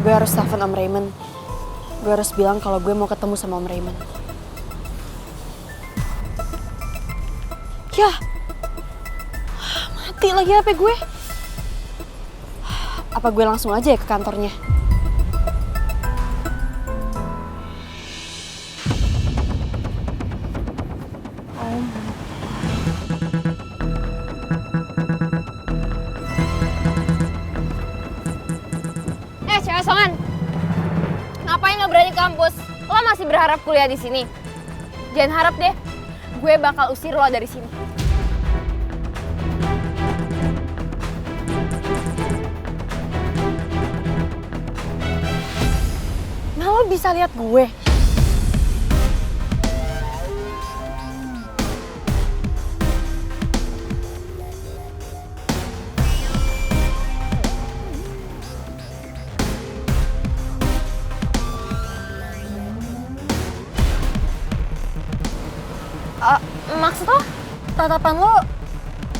Gue harus telepon Om Raymond. Gue harus bilang kalau gue mau ketemu sama Om Raymond. Yah, mati lagi HP gue. Apa gue langsung aja ya ke kantornya? Cewek songan, ngapain lo berani ke kampus? Lo masih berharap kuliah di sini? Jangan harap deh, gue bakal usir lo dari sini. Nah, lo bisa lihat gue. Maksud lo? Tatapan lo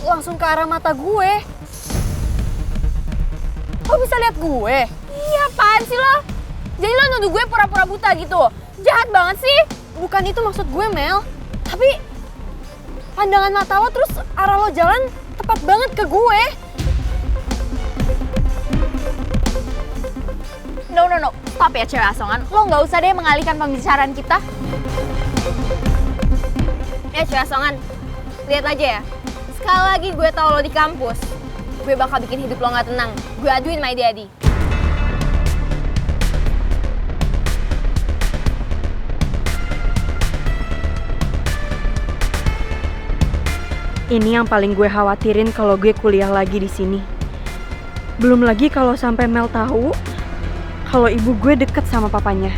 langsung ke arah mata gue. Lo bisa lihat gue? Iya, apaan sih lo? Jadi lo nuduh gue pura-pura buta gitu? Jahat banget sih. Bukan itu maksud gue, Mel. Tapi pandangan mata lo terus arah lo jalan tepat banget ke gue. No. Stop ya cewek asongan. Lo nggak usah deh mengalihkan pembicaraan kita. Cewek asongan, lihat aja ya. Sekali lagi gue tahu lo di kampus, gue bakal bikin hidup lo nggak tenang. Gue aduin my daddy. Ini yang paling gue khawatirin kalau gue kuliah lagi di sini. Belum lagi kalau sampai Mel tahu kalau ibu gue deket sama papanya.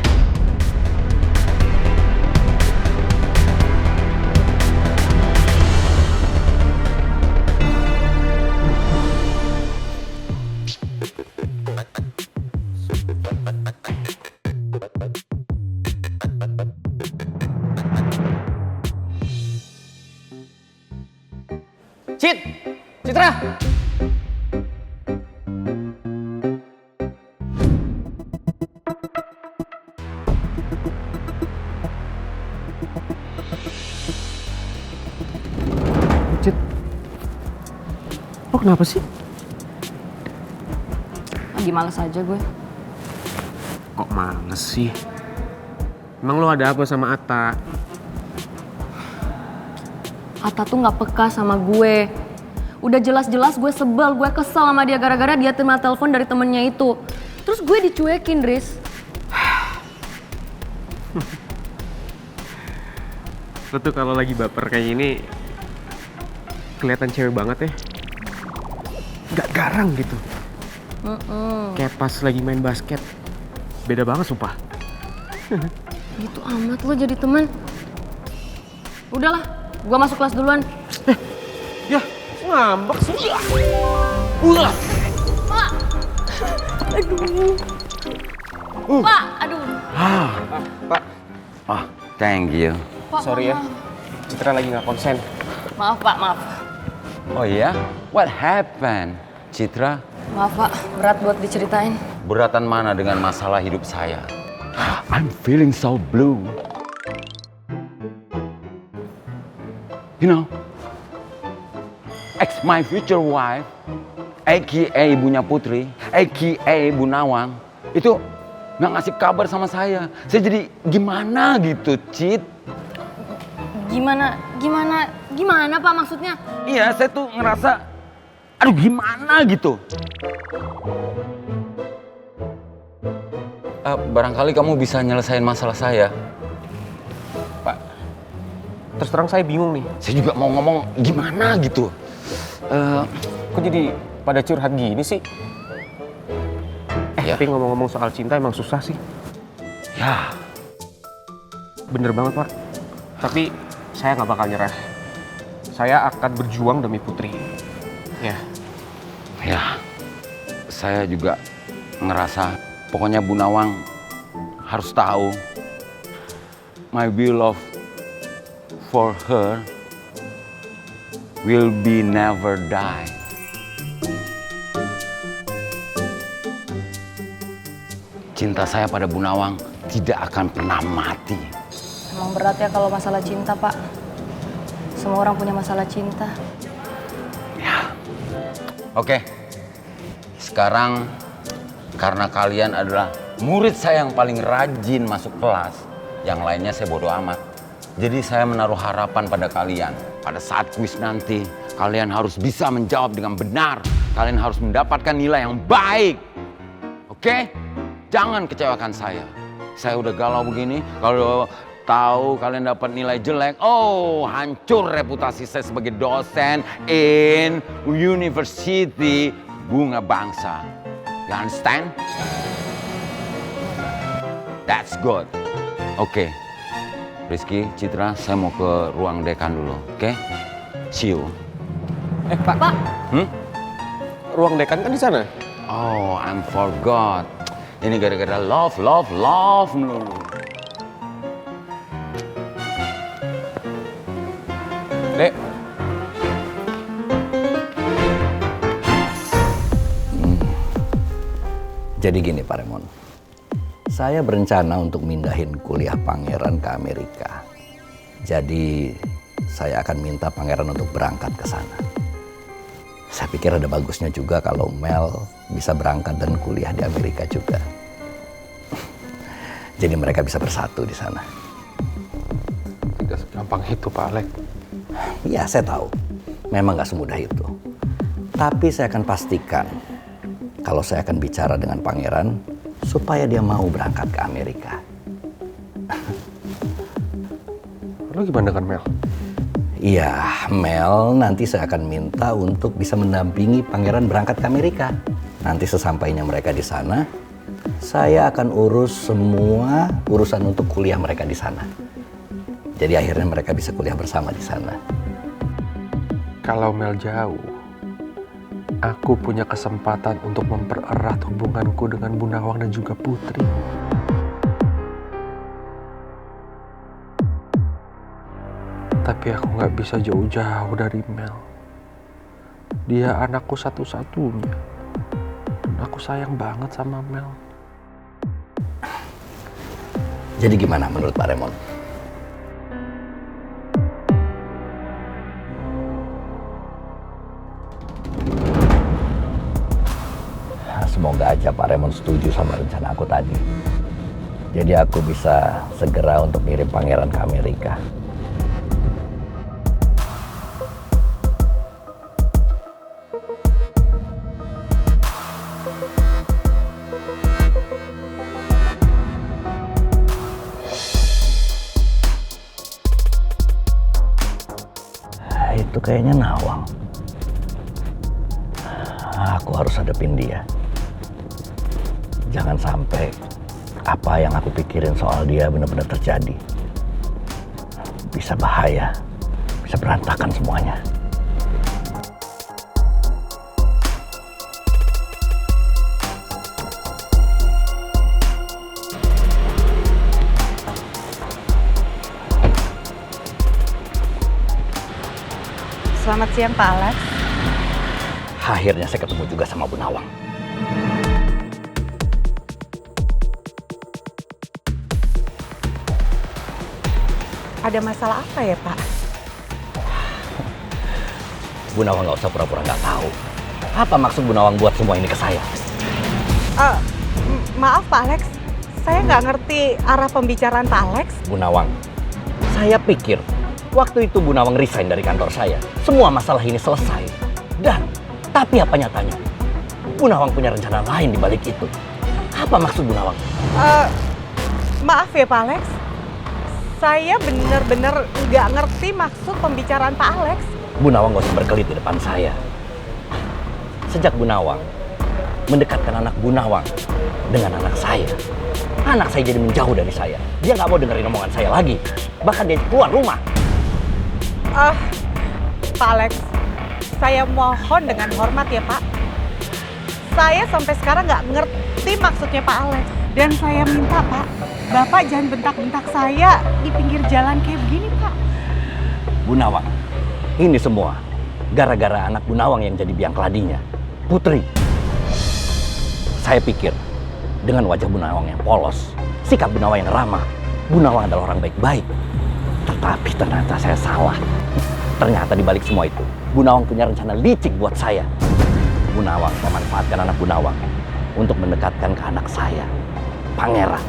Citra! Cit, lo kenapa sih? Lagi males aja gue. Kok males sih? Emang lo ada apa sama Atta? Atta tuh gak peka sama gue. Udah jelas-jelas gue sebel, gue kesel sama dia gara-gara dia terima telepon dari temennya itu. Terus gue dicuekin, Riz. Lo tuh kalau lagi baper kayak gini kelihatan cewek banget ya. Gak garang gitu. Kayak pas lagi main basket. Beda banget sumpah. Gitu amat lo jadi temen. Udahlah, gue masuk kelas duluan. Ya, ngambek sih. Pak! Aduh. Pak, aduh. Pak, Oh, thank you. Pak, sorry ya. Citra lagi gak konsen. Maaf Pak, maaf. Oh iya? What happened? Citra, Maaf Pak, berat buat diceritain. beratan mana dengan masalah hidup saya? I'm feeling so blue. You know, ex my future wife, aka ibunya Putri, aka Bu Nawang, itu nggak ngasih kabar sama saya. Saya jadi gimana gitu, Cit? Gimana Pak maksudnya? Iya, saya tuh ngerasa, aduh gimana gitu. Barangkali kamu bisa nyelesain masalah saya. Pak, terus terang saya bingung nih. Saya juga mau ngomong gimana gitu. Kok jadi pada curhat gini sih? Ya. Tapi ngomong-ngomong soal cinta emang susah sih. Ya, Bener banget, Pak. Tapi saya nggak bakal nyerah. Saya akan berjuang demi Putri. Ya. ya. Saya juga ngerasa, pokoknya Bu Nawang harus tahu my will love for her will be never die. cinta saya pada Bu Nawang tidak akan pernah mati. Emang berat ya kalau masalah cinta, Pak. Semua orang punya masalah cinta. Ya. Oke. Sekarang karena kalian adalah murid saya yang paling rajin masuk kelas, yang lainnya saya bodo amat. Jadi saya menaruh harapan pada kalian. Pada saat kuis nanti, kalian harus bisa menjawab dengan benar. Kalian harus mendapatkan nilai yang baik. Oke? Jangan kecewakan saya. Saya udah galau begini, kalau tahu kalian dapat nilai jelek, oh hancur reputasi saya sebagai dosen in University Bunga Bangsa. You understand? That's good. Oke. Rizky, Citra, saya mau ke ruang dekan dulu, oke? See you. Pak. Pak. Ruang dekan kan di sana. Oh, I forgot. Ini gara-gara love melulu. Dek. Jadi gini Pak Raymond, saya berencana untuk mindahin kuliah Pangeran ke Amerika. Jadi saya akan minta Pangeran untuk berangkat ke sana. Saya pikir ada bagusnya juga kalau Mel bisa berangkat dan kuliah di Amerika juga. Jadi mereka bisa bersatu di sana. Tidak segampang itu, Pak Alex. Iya, saya tahu. Memang gak semudah itu. Tapi saya akan pastikan kalau saya akan bicara dengan Pangeran supaya dia mau berangkat ke Amerika. Lalu gimana dengan Mel? Iya, Mel nanti saya akan minta untuk bisa mendampingi Pangeran berangkat ke Amerika. Nanti sesampainya mereka di sana, saya akan urus semua urusan untuk kuliah mereka di sana. Jadi akhirnya mereka bisa kuliah bersama di sana. Kalau Mel jauh, aku punya kesempatan untuk mempererat hubunganku dengan Bu Nawang dan juga Putri. Tapi aku gak bisa jauh-jauh dari Mel. Dia anakku satu-satunya. Dan aku sayang banget sama Mel. Jadi gimana menurut Pak Raymond? Semoga aja Pak Raymond setuju sama rencana aku tadi. Jadi aku bisa segera untuk ngirim Pangeran ke Amerika. Itu kayaknya Nawang. Aku harus hadapin dia. Jangan sampai apa yang aku pikirin soal dia benar-benar terjadi. Bisa bahaya, bisa berantakan semuanya. Selamat siang Pak Alex. Akhirnya saya ketemu juga sama Bu Nawang. Ada masalah apa ya Pak? Bu Nawang nggak usah pura-pura nggak tahu. Apa maksud Bu Nawang buat semua ini ke saya? Maaf Pak Alex, saya nggak ngerti arah pembicaraan Pak Alex. Bu Nawang, saya pikir waktu itu Bu Nawang resign dari kantor saya, semua masalah ini selesai. Tapi apa nyatanya? Bu Nawang punya rencana lain di balik itu. Apa maksud Bu Nawang? Maaf ya Pak Alex, saya bener-bener nggak ngerti maksud pembicaraan Pak Alex. Bu Nawang nggak usah berkelit di depan saya. Sejak Bu Nawang mendekatkan anak Bu Nawang dengan anak saya jadi menjauh dari saya. Dia nggak mau dengerin omongan saya lagi. Bahkan dia keluar rumah. Pak Alex, saya mohon dengan hormat ya Pak. Saya sampai sekarang nggak ngerti maksudnya Pak Alex. Dan saya minta Pak, Bapak jangan bentak-bentak saya di pinggir jalan kayak begini Pak. Bu Nawang, ini semua gara-gara anak Bu Nawang yang jadi biang keladinya, Putri. Saya pikir Dengan wajah Bu Nawang yang polos, sikap Bu Nawang yang ramah, Bu Nawang adalah orang baik-baik. Tetapi ternyata saya salah. Ternyata di balik semua itu, Bu Nawang punya rencana licik buat saya. Bu Nawang memanfaatkan anak Bu Nawang untuk mendekatkan ke anak saya, Pangeran.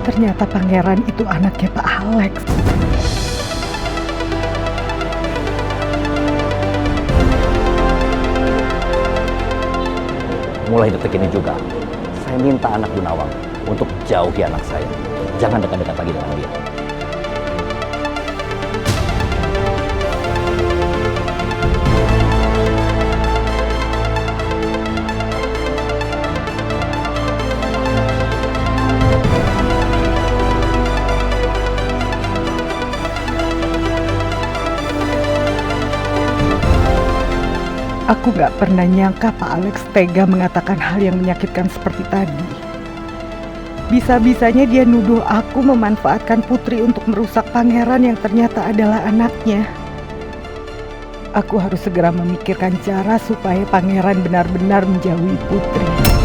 Ternyata Pangeran itu anaknya Pak Alex. Mulai detik ini juga, saya minta anak Bu Nawang untuk jauhi anak saya. Jangan dekat-dekat lagi dengan dia. Aku gak pernah nyangka Pak Alex tega mengatakan hal yang menyakitkan seperti tadi. Bisa-bisanya dia nuduh aku memanfaatkan Putri untuk merusak Pangeran yang ternyata adalah anaknya. Aku harus segera memikirkan cara supaya Pangeran benar-benar menjauhi Putri.